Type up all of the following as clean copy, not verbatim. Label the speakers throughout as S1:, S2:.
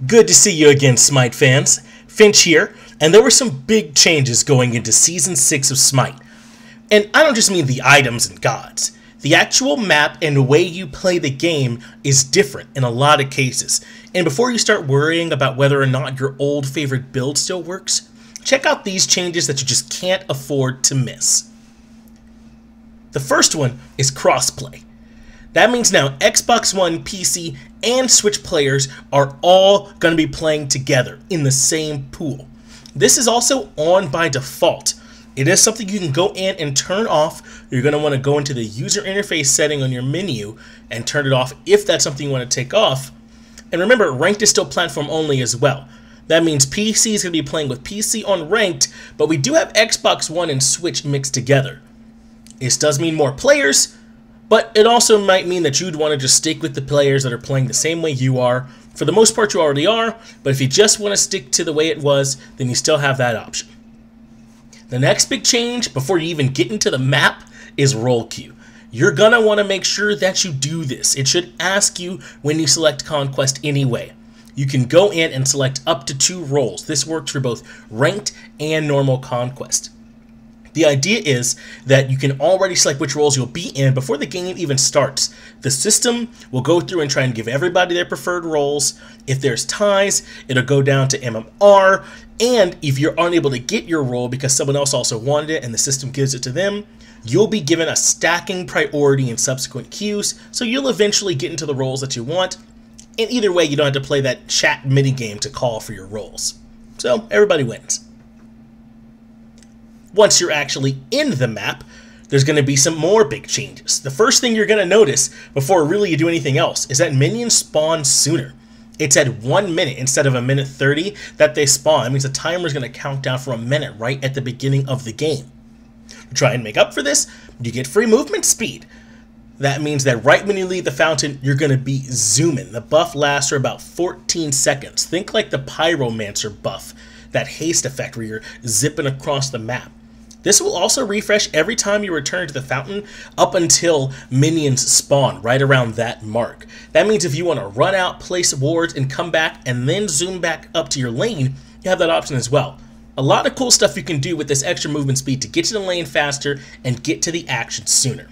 S1: Good to see you again, Smite fans. Finch here, and there were some big changes going into Season 6 of Smite. And I don't just mean the items and gods. The actual map and way you play the game is different in a lot of cases. And before you start worrying about whether or not your old favorite build still works, check out these changes that you just can't afford to miss. The first one is Crossplay. That means now Xbox One, PC, and Switch players are all going to be playing together in the same pool. This is also on by default. It is something you can go in and turn off. You're going to want to go into the user interface setting on your menu and turn it off if that's something you want to take off. And remember, Ranked is still platform only as well. That means PC is going to be playing with PC on Ranked, but we do have Xbox One and Switch mixed together. This does mean more players, but it also might mean that you'd want to just stick with the players that are playing the same way you are. For the most part, you already are, but if you just want to stick to the way it was, then you still have that option. The next big change, before you even get into the map, is role queue. You're going to want to make sure that you do this. It should ask you when you select Conquest anyway. You can go in and select up to 2 roles. This works for both Ranked and normal Conquest. The idea is that you can already select which roles you'll be in before the game even starts. The system will go through and try and give everybody their preferred roles. If there's ties, it'll go down to MMR, and if you're unable to get your role because someone else also wanted it and the system gives it to them, you'll be given a stacking priority in subsequent queues, so you'll eventually get into the roles that you want. And either way, you don't have to play that chat minigame to call for your roles. So everybody wins. Once you're actually in the map, there's going to be some more big changes. The first thing you're going to notice before really you do anything else is that minions spawn sooner. It's at 1 minute instead of 1:30 that they spawn. That means the timer is going to count down for a minute right at the beginning of the game. To try and make up for this, you get free movement speed. That means that right when you leave the fountain, you're going to be zooming. The buff lasts for about 14 seconds. Think like the Pyromancer buff, that haste effect where you're zipping across the map. This will also refresh every time you return to the fountain up until minions spawn right around that mark. That means if you want to run out, place wards, and come back and then zoom back up to your lane, you have that option as well. A lot of cool stuff you can do with this extra movement speed to get to the lane faster and get to the action sooner.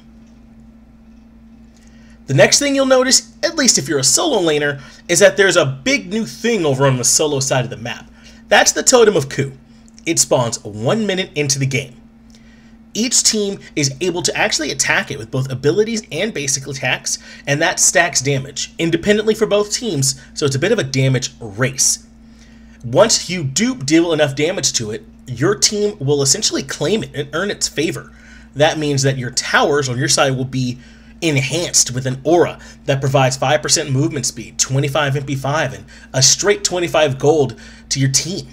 S1: The next thing you'll notice, at least if you're a solo laner, is that there's a big new thing over on the solo side of the map. That's the Totem of Coup. It spawns 1 minute into the game. Each team is able to actually attack it with both abilities and basic attacks, and that stacks damage independently for both teams, so it's a bit of a damage race. Once you do deal enough damage to it, your team will essentially claim it and earn its favor. That means that your towers on your side will be enhanced with an aura that provides 5% movement speed, 25 MP5, and a straight 25 gold to your team.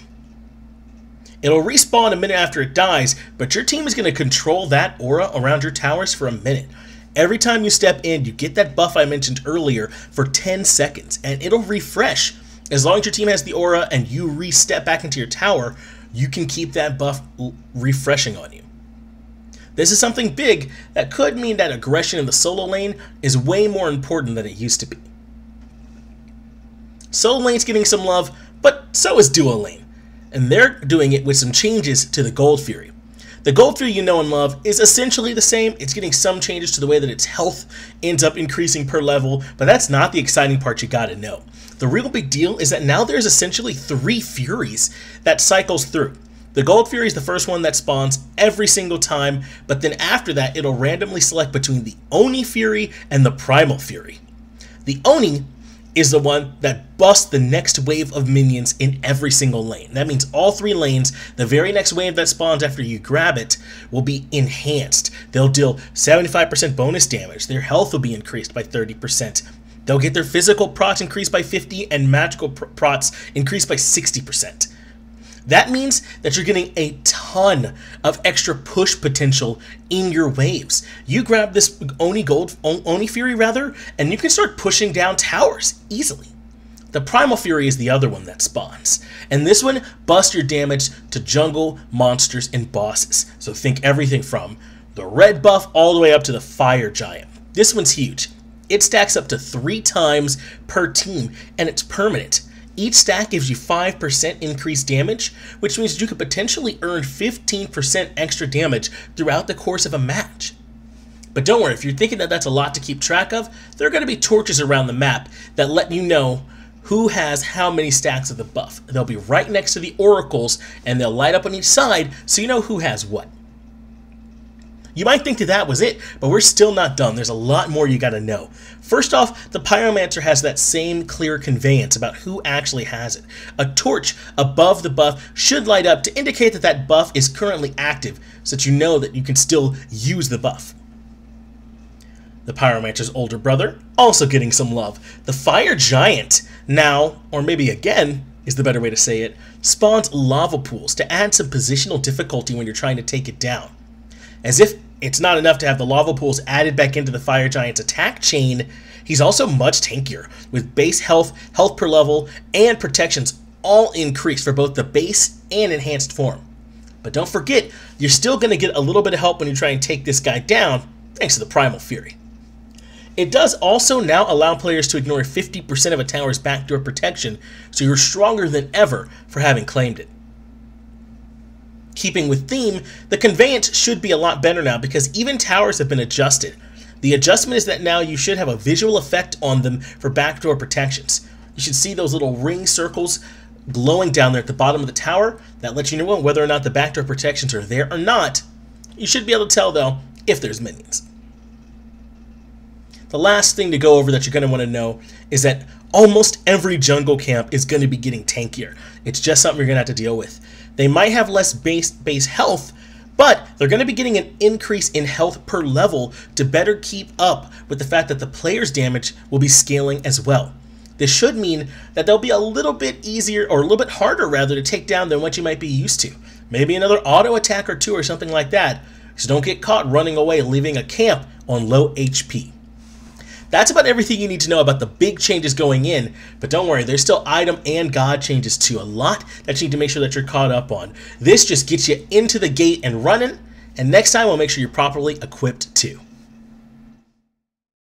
S1: It'll respawn a minute after it dies, but your team is going to control that aura around your towers for a minute. Every time you step in, you get that buff I mentioned earlier for 10 seconds, and it'll refresh. As long as your team has the aura and you re-step back into your tower, you can keep that buff refreshing on you. This is something big that could mean that aggression in the solo lane is way more important than it used to be. Solo lane's getting some love, but so is duo lane. And they're doing it with some changes to the Gold Fury. The Gold Fury you know and love is essentially the same. It's getting some changes to the way that its health ends up increasing per level, but that's not the exciting part you gotta know. The real big deal is that now there's essentially 3 Furies that cycles through. The Gold Fury is the first one that spawns every single time, but then after that it'll randomly select between the Oni Fury and the Primal Fury. The Oni is the one that busts the next wave of minions in every single lane. That means all 3 lanes, the very next wave that spawns after you grab it, will be enhanced. They'll deal 75% bonus damage. Their health will be increased by 30%. They'll get their physical procs increased by 50% and magical procs increased by 60%. That means that you're getting a ton of extra push potential in your waves. You grab this Oni Fury and you can start pushing down towers easily. The Primal Fury is the other one that spawns, and this one busts your damage to jungle, monsters, and bosses. So think everything from the red buff all the way up to the fire giant. This one's huge. It stacks up to 3 times per team, and it's permanent. Each stack gives you 5% increased damage, which means you could potentially earn 15% extra damage throughout the course of a match. But don't worry, if you're thinking that that's a lot to keep track of, there are going to be torches around the map that let you know who has how many stacks of the buff. They'll be right next to the oracles, and they'll light up on each side so you know who has what. You might think that was it, but we're still not done. There's a lot more you gotta know. First off, the Pyromancer has that same clear conveyance about who actually has it. A torch above the buff should light up to indicate that that buff is currently active, so that you know that you can still use the buff. The Pyromancer's older brother, also getting some love. The Fire Giant, now, or maybe again, is the better way to say it, spawns lava pools to add some positional difficulty when you're trying to take it down. As if it's not enough to have the lava pools added back into the Fire Giant's attack chain, he's also much tankier, with base health, health per level, and protections all increased for both the base and enhanced form. But don't forget, you're still going to get a little bit of help when you try and take this guy down, thanks to the Primal Fury. It does also now allow players to ignore 50% of a tower's backdoor protection, so you're stronger than ever for having claimed it. Keeping with theme, the conveyance should be a lot better now because even towers have been adjusted. The adjustment is that now you should have a visual effect on them for backdoor protections. You should see those little ring circles glowing down there at the bottom of the tower. That lets you know whether or not the backdoor protections are there or not. You should be able to tell, though, if there's minions. The last thing to go over that you're going to want to know is that almost every jungle camp is going to be getting tankier. It's just something you're going to have to deal with. They might have less base health, but they're going to be getting an increase in health per level to better keep up with the fact that the player's damage will be scaling as well. This should mean that they'll be a little bit easier, or a little bit harder rather, to take down than what you might be used to. Maybe another auto attack or two or something like that, so don't get caught running away leaving a camp on low HP. That's about everything you need to know about the big changes going in, but don't worry, there's still item and god changes too. A lot that you need to make sure that you're caught up on. This just gets you into the gate and running, and next time we'll make sure you're properly equipped too.